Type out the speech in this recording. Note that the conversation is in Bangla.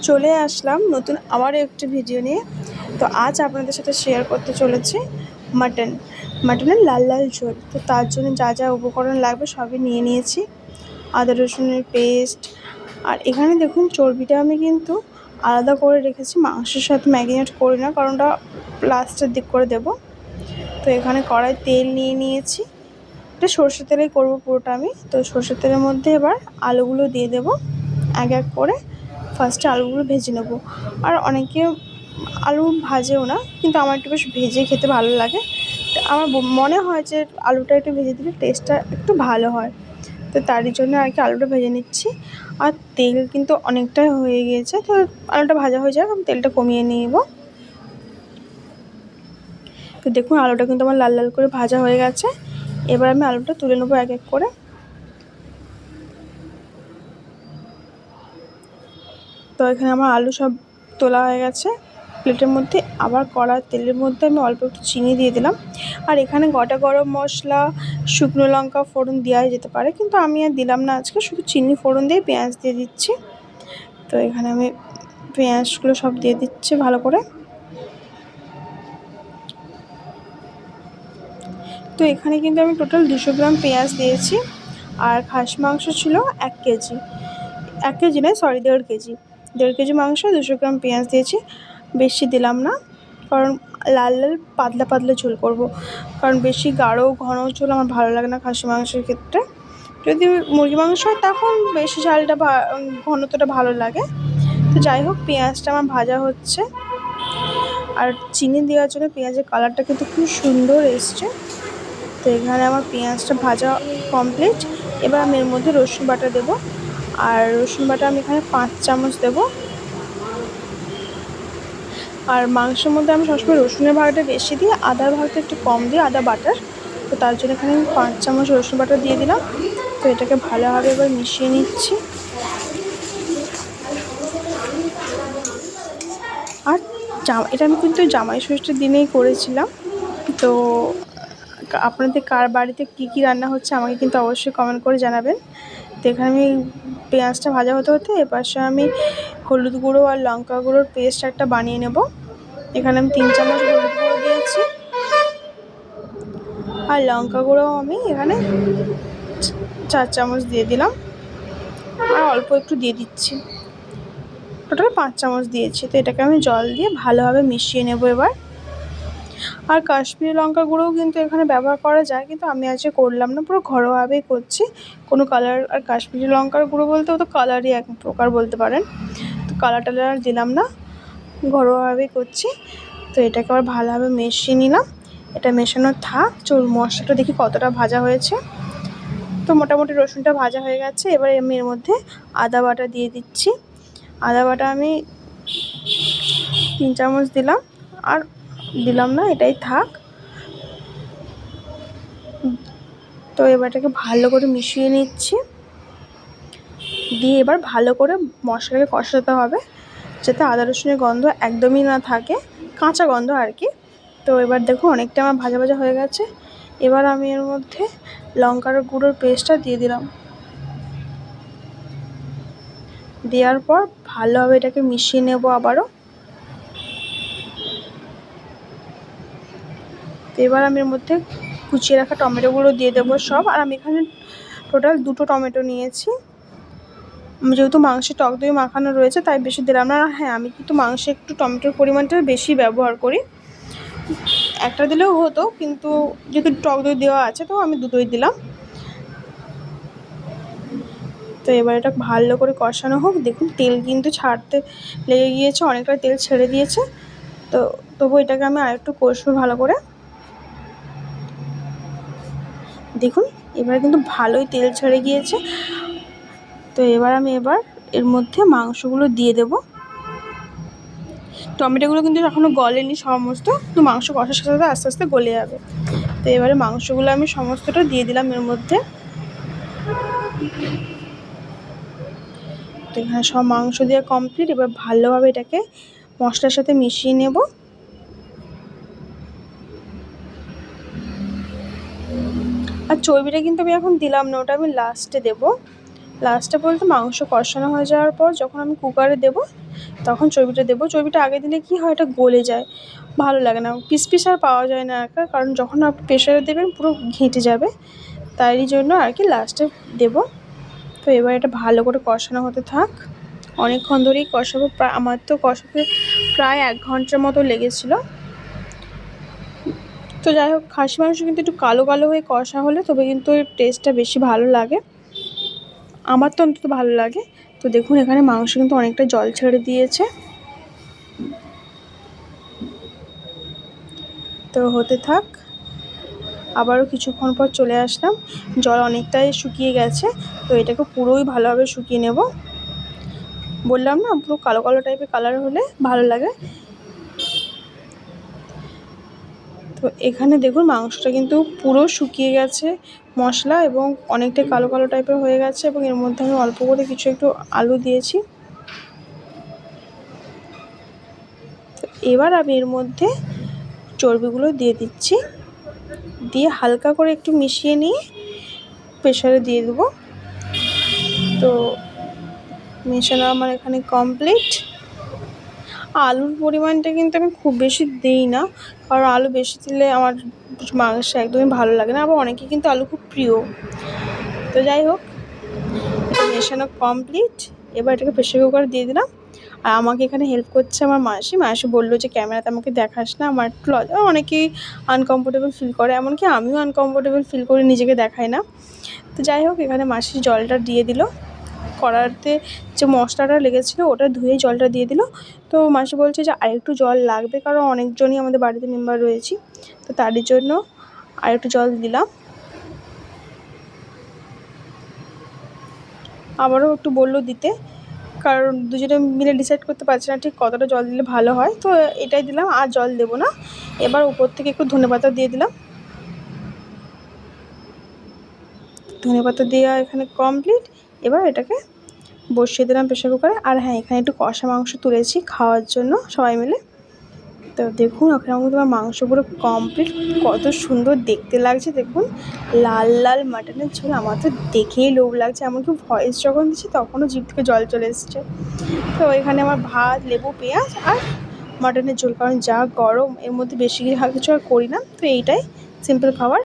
চলে আসলাম নতুন আবার একটি ভিডিও নিয়ে। তো আজ আপনাদের সাথে শেয়ার করতে চলেছি মাটনের লাল লাল ঝোল। তো তার জন্য যা যা উপকরণ লাগবে সবই নিয়ে নিয়েছি। আদা রসুনের পেস্ট, আর এখানে দেখুন চর্বিটা আমি কিন্তু আলাদা করে রেখেছি, মাংসের সাথে ম্যারিনেট করি না, কারণ ওটা লাস্টের দিক করে দেব। তো এখানে কড়াই তেল নিয়ে নিয়েছি, এটা সর্ষের তেলেই করবো পুরোটা আমি। তো সর্ষের তেলের মধ্যে এবার আলুগুলো দিয়ে দেবো এক এক করে। ফার্স্টে আলুগুলো ভেজে নেব। আর অনেকে আলু ভাজেও না, কিন্তু আমার একটু বেশ ভেজে খেতে ভালো লাগে। তো আমার মনে হয় যে আলুটা একটু ভেজে দিলে টেস্টটা একটু ভালো হয়। তো তারই জন্য আর কি আলুটা ভেজে নিচ্ছি। আর তেল কিন্তু অনেকটাই হয়ে গিয়েছে, তো আলুটা ভাজা হয়ে যাক, আমি তেলটা কমিয়ে নিব। তো দেখুন আলুটা কিন্তু আমার লাল লাল করে ভাজা হয়ে গেছে। এবার আমি আলুটা তুলে নেবো এক এক করে। তো এখানে আমার আলু সব তোলা হয়ে গেছে প্লেটের মধ্যে। আবার কড়ার তেলের মধ্যে আমি অল্প একটু চিনি দিয়ে দিলাম। আর এখানে গোটা গরম মশলা, শুকনো লঙ্কা ফোড়ন দেওয়াই যেতে পারে, কিন্তু আমি আর দিলাম না আজকে, শুধু চিনি ফোড়ন দিয়ে পেঁয়াজ দিয়ে দিচ্ছি। তো এখানে আমি পেঁয়াজগুলো সব দিয়ে দিচ্ছি ভালো করে। তো এখানে কিন্তু আমি টোটাল 200 গ্রাম পেঁয়াজ দিয়েছি। আর খাসি মাংস ছিল 1 কেজি, 1 কেজি নয়, সরি 1.5 কেজি। 1.5 কেজি মাংস, 200 গ্রাম পেঁয়াজ দিয়েছি। বেশি দিলাম না, কারণ লাল লাল পাতলা পাতলা ঝোল করব। কারণ বেশি গাঢ় ঘন ঝোল আমার ভালো লাগে না খাসি মাংসের ক্ষেত্রে। যদি মুরগি মাংস হয় তখন বেশি ঝালটা ঘনত্বটা ভালো লাগে। তো যাই হোক, পেঁয়াজটা আমার ভাজা হচ্ছে। আর চিনি দেওয়ার জন্য পেঁয়াজের কালারটা কিন্তু খুব সুন্দর এসছে। তো এখানে আমার পেঁয়াজটা ভাজা কমপ্লিট। এবার আমি এর মধ্যে রসুন বাটা দেবো। আর রসুন বাটা আমি এখানে 5 চামচ দেবো। আর মাংসের মধ্যে আমি সবসময় রসুনের ভাগটা বেশি দিই, আদার ভাগটা একটু কম দিই, আদা বাটার। তো তার জন্য এখানে আমি 5 চামচ রসুন বাটা দিয়ে দিলাম। তো এটাকে ভালোভাবে এবার মিশিয়ে নিচ্ছি। আর এটা আমি কিন্তু জামাই ষষ্ঠীর দিনেই করেছিলাম। তো আপনাদের কার বাড়িতে কী কী রান্না হচ্ছে আমাকে কিন্তু অবশ্যই কমেন্ট করে জানাবেন। তো এখানে আমি পেঁয়াজটা ভাজা হতে হতে এপাশে আমি হলুদ গুঁড়ো আর লঙ্কা গুঁড়োর পেস্ট একটা বানিয়ে নেব। এখানে আমি 3 চামচ হলুদ গুঁড়ো দিয়েছি। আর লঙ্কা গুঁড়ো আমি এখানে 4 চামচ দিয়ে দিলাম। আর অল্প একটু দিয়ে দিচ্ছি, টোটাল 5 চামচ দিয়েছি। তো এটাকে আমি জল দিয়ে ভালোভাবে মিশিয়ে নেব এবার। আর কাশ্মীরি লঙ্কা গুঁড়োও কিন্তু এখানে ব্যবহার করা যায়, কিন্তু আমি আজকে করলাম না, পুরো ঘরোয়াভাবেই করছি। কোনো কালার আর কাশ্মীরি লঙ্কার গুঁড়ো বলতে ও তো কালারই এক প্রকার বলতে পারেন। তো কালার টালার আর দিলাম না, ঘরোয়াভাবেই করছি। তো এটাকে আবার ভালোভাবে মিশিয়ে নিলাম। এটা মেশানো থাক, চল মশলাটা দেখি কতটা ভাজা হয়েছে। তো মোটামুটি রসুনটা ভাজা হয়ে গেছে। এবার আমি এর মধ্যে আদা বাটা দিয়ে দিচ্ছি। আদা বাটা আমি 3 চামচ দিলাম, আর দিলাম না, এটাই থাক। তো এবার এটাকে ভালো করে মিশিয়ে নিচ্ছি। দিয়ে এবার ভালো করে মশলাকে কষাতে হবে, যাতে আদা রসুনের গন্ধ একদমই না থাকে, কাঁচা গন্ধ আর কি। তো এবার দেখো অনেকটা আমার ভাজা ভাজা হয়ে গেছে। এবার আমি এর মধ্যে লঙ্কার গুঁড়োর পেস্টটা দিয়ে দিলাম। দেওয়ার পর ভালোভাবে এটাকে মিশিয়ে নেব আবারও। তো এবার আমি এর মধ্যে কুচিয়ে রাখা টমেটোগুলো দিয়ে দেবো সব। আর আমি এখানে টোটাল 2টো টমেটো নিয়েছি। যেহেতু মাংসে টক দই মাখানো রয়েছে তাই বেশি দিলাম না। হ্যাঁ, আমি কিন্তু মাংসে একটু টমেটোর পরিমাণটা বেশি ব্যবহার করি, একটা দিলেও হতো, কিন্তু যেহেতু টক দই দেওয়া আছে তো আমি 2টোই দিলাম। তো এবার এটা ভালো করে কষানো হোক। দেখুন তেল কিন্তু ছাড়তে লেগে গিয়েছে, অনেকটা তেল ছেড়ে দিয়েছে। তো তবু এটাকে আমি আরেকটু কষবো ভালো করে। দেখুন এবার কিন্তু ভালোই তেল ছেড়ে গিয়েছে। তো এবার আমি এর মধ্যে মাংসগুলো দিয়ে দেব। টমেটোগুলো কিন্তু এখনও গলেনি সমস্ত, তো মাংস কষার সাথে সাথে আস্তে আস্তে গলে যাবে। তো এবারে মাংসগুলো আমি সমস্তটা দিয়ে দিলাম এর মধ্যে। তো এখানে সব মাংস দেওয়া কমপ্লিট। এবার ভালোভাবে এটাকে মশলার সাথে মিশিয়ে নেব। আর চর্বিটা কিন্তু আমি এখন দিলাম না, ওটা আমি লাস্টে দেবো। লাস্টে বলতে মাংস কষানো হয়ে যাওয়ার পর যখন আমি কুকারে দেবো তখন চর্বিটা দেবো। চর্বিটা আগে দিলে কী হয়, এটা গলে যায়, ভালো লাগে না, পিস পিস আর পাওয়া যায় না একা, কারণ যখন আপনি প্রেশারে দেবেন পুরো ঘেঁটে যাবে, তাই জন্য আর কি লাস্টে দেবো। তো এবার এটা ভালো করে কষানো হতে থাক, অনেকক্ষণ ধরেই কষাবো, প্রায় আমার তো কষাতে প্রায় 1 ঘন্টার মতো লেগেছিলো। তো যাই হোক, খাসি মাংস কিন্তু একটু কালো কালো হয়ে কষা হলে তবে কিন্তু এর টেস্টটা বেশি ভালো লাগে, আমার তো অন্তত ভালো লাগে। তো দেখুন এখানে মাংস কিন্তু অনেকটা জল ছেড়ে দিয়েছে, তো হতে থাক। আবারও কিছুক্ষণ পর চলে আসলাম, জল অনেকটাই শুকিয়ে গেছে, তো এটাকে পুরোই ভালোভাবে শুকিয়ে নেব। বললাম না, পুরো কালো কালো টাইপের কালার হলে ভালো লাগে। তো এখানে দেখুন মাংসটা কিন্তু পুরো শুকিয়ে গেছে মশলা, এবং অনেকটাই কালো কালো টাইপের হয়ে গেছে, এবং এর মধ্যে আমি অল্প করে কিছু একটু আলু দিয়েছি। তো এবার আমি এর মধ্যে চর্বিগুলো দিয়ে দিচ্ছি, দিয়ে হালকা করে একটু মিশিয়ে নিয়ে প্রেশারে দিয়ে দেবো। তো মেশানো আমার এখানে কমপ্লিট। আলুর পরিমাণটা কিন্তু আমি খুব বেশি দিই না, কারণ আলু বেশি দিলে আমার মাংস একদমই ভালো লাগে না, আবার অনেকে কিন্তু আলু খুব প্রিয়। তো যাই হোক, এটা মেশানো কমপ্লিট। এবার এটাকে প্রেশার কুকারে দিয়ে দিলাম। আর আমাকে এখানে হেল্প করছে আমার মাসি। মাসি বললো যে ক্যামেরাতে আমাকে দেখাস না, আমার একটু লজ্জা, অনেকেই আনকমফোর্টেবল ফিল করে, এমনকি আমিও আনকমফোর্টেবল ফিল করি, নিজেকে দেখাই না। তো যাই হোক, এখানে মাসি জলটা দিয়ে দিল, কড়াতে যে মশলাটা লেগেছিলো ওটা ধুয়ে জলটা দিয়ে দিল। তো মাসি বলছে যে আরেকটু জল লাগবে, কারণ অনেকজনই আমাদের বাড়িতে মেম্বার রয়েছি, তো তারই জন্য আরেকটু জল দিলাম। আবারও একটু বললো দিতে, কারণ দুজনে মিলে ডিসাইড করতে পারছি না ঠিক কতটা জল দিলে ভালো হয়, তো এটাই দিলাম, আর জল দেবো না। এবার উপর থেকে একটু ধনেপাতা দিয়ে দিলাম। ধনেপাতা দেওয়া এখানে কমপ্লিট। এবার এটাকে বসিয়ে দিলাম প্রেশার কুকারে। আর হ্যাঁ, এখানে একটু কষা মাংস তুলেছি খাওয়ার জন্য সবাই মিলে। তো দেখুন ওখানে আমাকে তোমার মাংস পুরো কমপ্লিট, কত সুন্দর দেখতে লাগছে দেখুন, লাল লাল মাটনের ঝোল, আমার তো দেখেই লোভ লাগছে, এমনকি ভয়েস যখন দিচ্ছি তখনও জিভ থেকে জল চলে এসছে। তো এখানে আমার ভাত, লেবু, পেঁয়াজ আর মাটনের ঝোল, কারণ যা গরম এর মধ্যে বেশি কিছু আর করি না, তো এইটাই সিম্পল খাবার।